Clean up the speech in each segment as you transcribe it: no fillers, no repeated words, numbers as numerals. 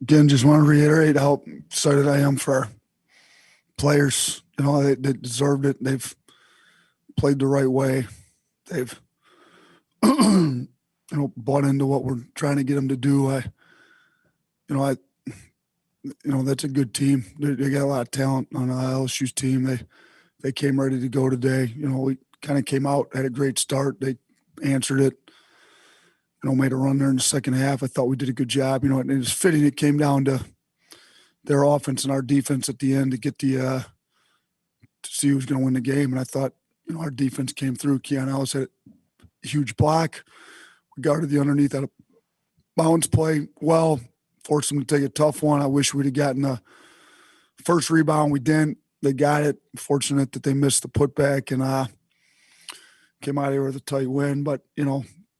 Again, just want to reiterate how excited I am for our players. They deserved it. They've played the right way. They've bought into what we're trying to get them to do. That's a good team. They got a lot of talent on LSU's team. They came ready to go today. We kind of came out, had a great start. They answered it. Made a run there in the second half. I thought we did a good job. And it was fitting. It came down to their offense and our defense at the end to get to see who's going to win the game. And I thought, our defense came through. Keon Ellis had a huge block. We guarded the underneath out of bounds play well, forced them to take a tough one. I wish we'd have gotten the first rebound. We didn't. They got it. Fortunate that they missed the putback and came out of here with a tight win. But,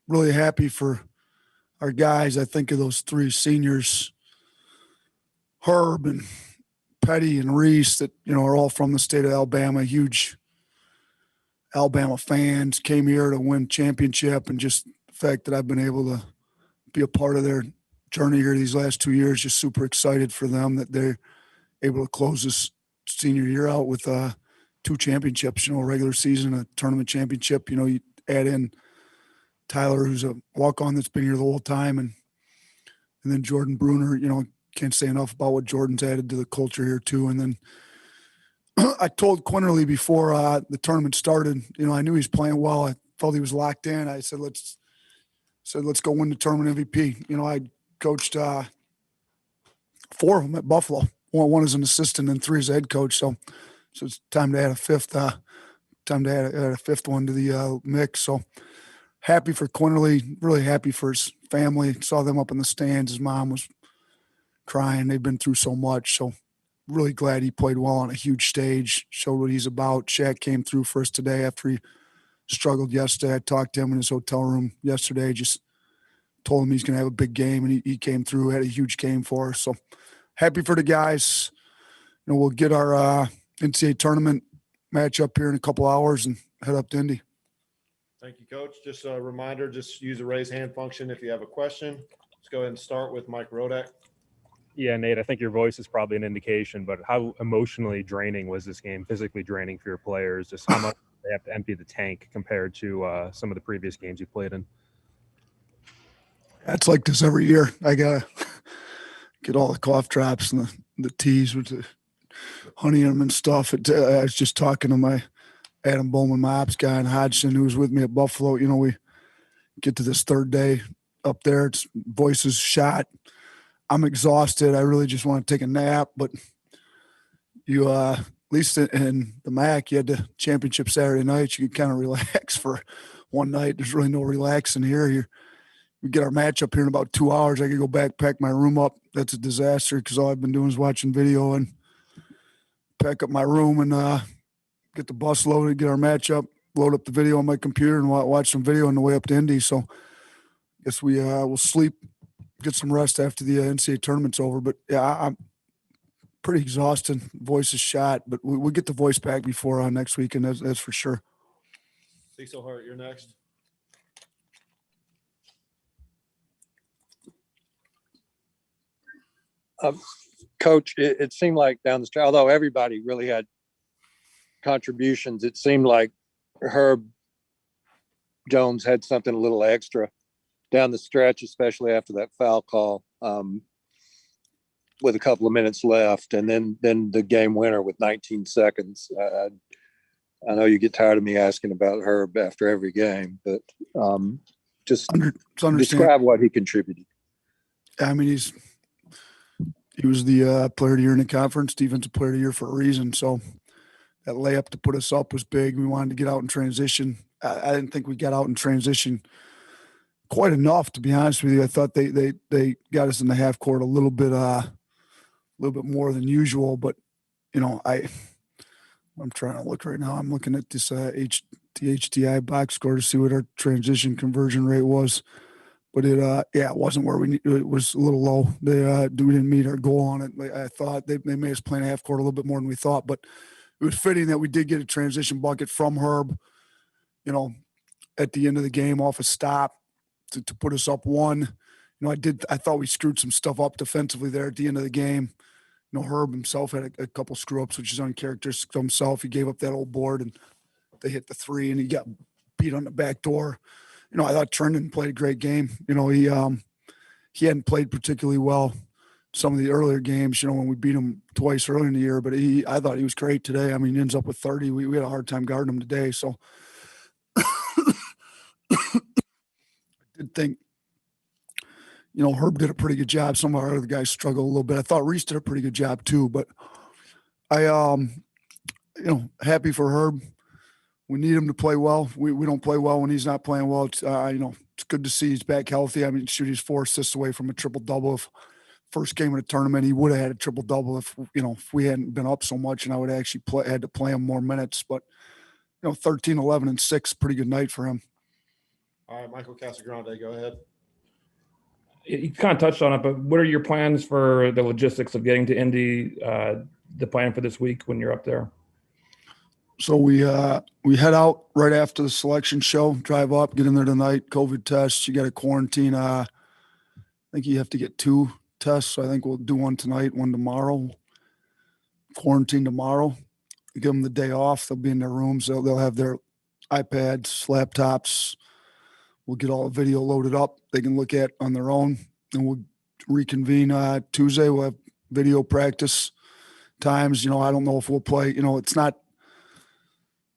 really happy for our guys. I think of those three seniors, Herb and Petty and Reese, that, are all from the state of Alabama, huge Alabama fans, came here to win championship. And just the fact that I've been able to be a part of their journey here these last 2 years, just super excited for them that they're able to close this senior year out with two championships, a regular season, a tournament championship. You add in Tyler, who's a walk-on that's been here the whole time, and then Jordan Bruner. Can't say enough about what Jordan's added to the culture here too. And then I told Quinterly before the tournament started, I knew he was playing well. I felt he was locked in. I said, let's go win the tournament MVP. I coached 4 of them at Buffalo. One as an assistant and 3 as a head coach. So it's time to add a fifth. Time to add a fifth one to the mix. So happy for Quinterly. Really happy for his family. Saw them up in the stands. His mom was crying. They've been through so much. So really glad he played well on a huge stage. Showed what he's about. Shaq came through for us today after he struggled yesterday. I talked to him in his hotel room yesterday. Just told him he's going to have a big game, and he came through. Had a huge game for us. So happy for the guys. We'll get our NCAA tournament match up here in a couple hours and head up to Indy. Thank you, Coach. Just a reminder, just use the raise hand function if you have a question. Let's go ahead and start with Mike Rodak. Yeah, Nate, I think your voice is probably an indication, but how emotionally draining was this game, physically draining for your players? Just how much they have to empty the tank compared to some of the previous games you played in? It's like this every year. I got to get all the cough drops and the teas with the honey in them and stuff. I was just talking to my Adam Bowman, my ops guy, and Hodgson, who was with me at Buffalo. We get to this third day up there. It's voice is shot. I'm exhausted. I really just want to take a nap. But you, at least in the MAC, you had the championship Saturday night. You could kind of relax for one night. There's really no relaxing here. We get our match up here in about 2 hours. I could go back, pack my room up. That's a disaster because all I've been doing is watching video and pack up my room and get the bus loaded, get our match up, load up the video on my computer and watch some video on the way up to Indy. So I guess we will sleep, get some rest after the NCAA tournament's over. But, yeah, I'm pretty exhausted. Voice is shot. But we'll get the voice back before next weekend, that's for sure. Cecil Hart, you're next. Coach, it seemed like down the stretch, although everybody really had contributions, it seemed like Herb Jones had something a little extra down the stretch, especially after that foul call with a couple of minutes left, and then the game winner with 19 seconds. I know you get tired of me asking about Herb after every game, but just describe what he contributed. I mean, he was the player of the year in the conference, defensive player of the year for a reason. So that layup to put us up was big. We wanted to get out in transition. I didn't think we got out in transition quite enough, to be honest with you. I thought they got us in the half court a little bit more than usual. But I'm trying to look right now. I'm looking at this HTI box score to see what our transition conversion rate was. But it wasn't where we need. It was a little low. We didn't meet our goal on it. I thought they made us play in half court a little bit more than we thought. But it was fitting that we did get a transition bucket from Herb, at the end of the game off a stop to put us up one. I thought we screwed some stuff up defensively there at the end of the game. Herb himself had a couple screw ups, which is uncharacteristic to himself. He gave up that old board and they hit the three and he got beat on the back door. I thought Trendon played a great game. He hadn't played particularly well some of the earlier games, when we beat him twice early in the year, but I thought he was great today. I mean, he ends up with 30. We had a hard time guarding him today. So I did think, Herb did a pretty good job. Some of our other guys struggled a little bit. I thought Reese did a pretty good job too, but I, happy for Herb. We need him to play well. We don't play well when he's not playing well. It's, it's good to see he's back healthy. I mean, shoot, he's 4 assists away from a triple-double. If first game of the tournament, he would have had a triple-double if we hadn't been up so much and I would have actually had to play him more minutes. But, 13, 11, and 6, pretty good night for him. All right, Michael Casagrande, go ahead. You kind of touched on it, but what are your plans for the logistics of getting to Indy, the plan for this week when you're up there? So we head out right after the selection show, drive up, get in there tonight, COVID test. You got to quarantine. I think you have to get 2 tests. So I think we'll do one tonight, one tomorrow. Quarantine tomorrow. Give them the day off. They'll be in their rooms. They'll have their iPads, laptops. We'll get all the video loaded up. They can look at on their own, and we'll reconvene Tuesday. We'll have video practice times. I don't know if we'll play. It's not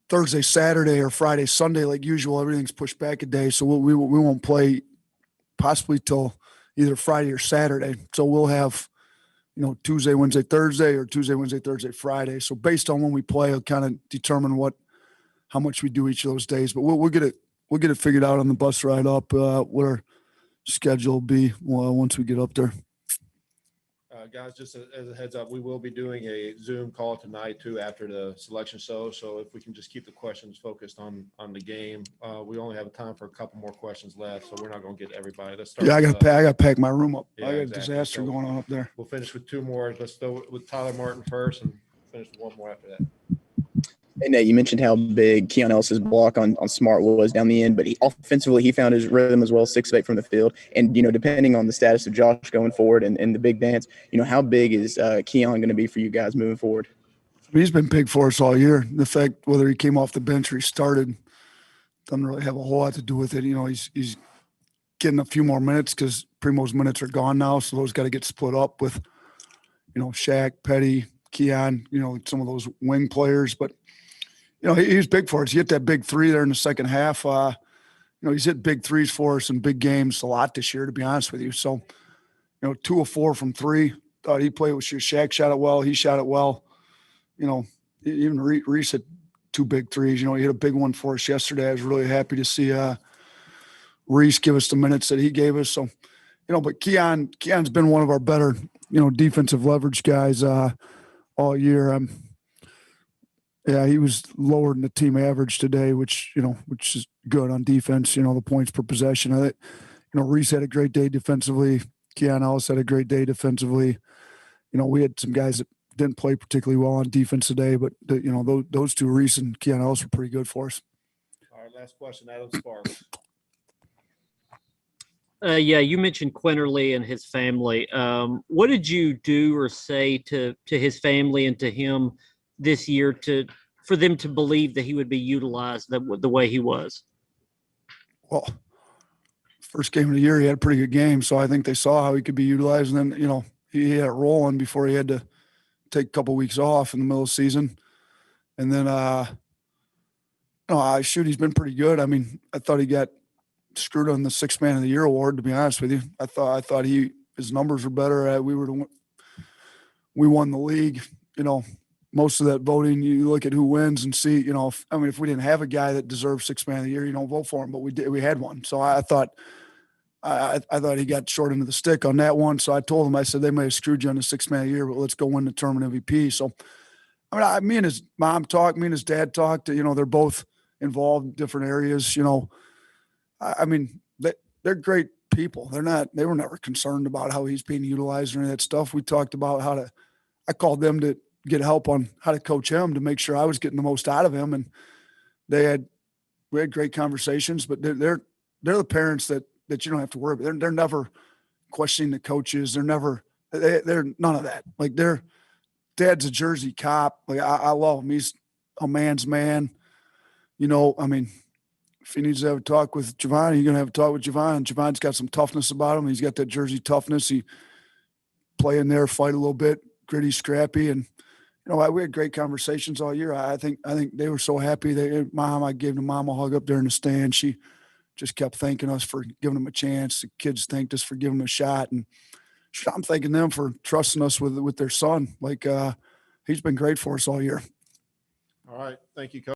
Thursday, Saturday, or Friday, Sunday like usual. Everything's pushed back a day, so we won't play possibly till either Friday or Saturday. So we'll have Tuesday, Wednesday, Thursday, or Tuesday, Wednesday, Thursday, Friday. So based on when we play, it'll kind of determine how much we do each of those days. But we'll get it figured out on the bus ride up. What our schedule will be once we get up there. Guys, just as a heads up, we will be doing a Zoom call tonight too after the selection show. So if we can just keep the questions focused on the game, we only have time for a couple more questions left, so we're not going to get everybody. Let's start. Yeah, I got to pack my room up. Yeah, I got exactly. a disaster So going on up there. We'll finish with 2 more. Let's go with Tyler Martin first, and finish with 1 more after that. Hey, Nate, you mentioned how big Keon Ellis's block on Smart was down the end, but offensively, he found his rhythm as well, 6 of 8 from the field. And, depending on the status of Josh going forward and the big dance, how big is Keon going to be for you guys moving forward? He's been big for us all year. The fact whether he came off the bench or he started doesn't really have a whole lot to do with it. He's getting a few more minutes because Primo's minutes are gone now, so those got to get split up with, Shaq, Petty, Keon, some of those wing players. But he's big for us. He hit that big 3 there in the second half. He's hit big 3s for us in big games a lot this year, to be honest with you. So, 2 of 4 from 3. Thought he played with Shaq, shot it well. He shot it well. Even Reese hit 2 big 3s. He hit a big one for us yesterday. I was really happy to see Reese give us the minutes that he gave us. So, but Keon's been one of our better, defensive leverage guys all year. Yeah, he was lower than the team average today, which is good on defense. The points per possession. I think, Reese had a great day defensively. Keon Ellis had a great day defensively. We had some guys that didn't play particularly well on defense today, but those 2, Reese and Keon Ellis, were pretty good for us. All right, last question, Adam Sparks. Yeah, you mentioned Quinterly and his family. What did you do or say to his family and to him this year for them to believe that he would be utilized the way he was? Well, first game of the year, he had a pretty good game, so I think they saw how he could be utilized. And then, he had it rolling before he had to take a couple weeks off in the middle of the season. And then, he's been pretty good. I mean, I thought he got screwed on the 6th Man of the Year award, to be honest with you. I thought his numbers were better. We won the league, most of that voting, you look at who wins and see, if we didn't have a guy that deserves 6th Man of the Year, you don't vote for him, but we had one. So I thought he got short into the stick on that one. So I told him, I said, they may have screwed you on the 6th Man of the Year, but let's go win the tournament MVP. So, me and his mom talked, me and his dad talked, they're both involved in different areas, they're great people. They were never concerned about how he's being utilized or any of that stuff. We talked about I called them to get help on how to coach him to make sure I was getting the most out of him. And we had great conversations, but they're the parents that you don't have to worry about. They're never questioning the coaches. They're none of that. Like their dad's a Jersey cop. Like I love him. He's a man's man. You know, I mean, if he needs to have a talk with Javon, he's gonna have a talk with Javon. Javon's got some toughness about him. He's got that Jersey toughness. He play in there, fight a little bit, gritty, scrappy, and we had great conversations all year. I think they were so happy. I gave the mom a hug up there in the stand. She just kept thanking us for giving them a chance. The kids thanked us for giving them a shot, and I'm thanking them for trusting us with their son. Like he's been great for us all year. All right. Thank you, Coach.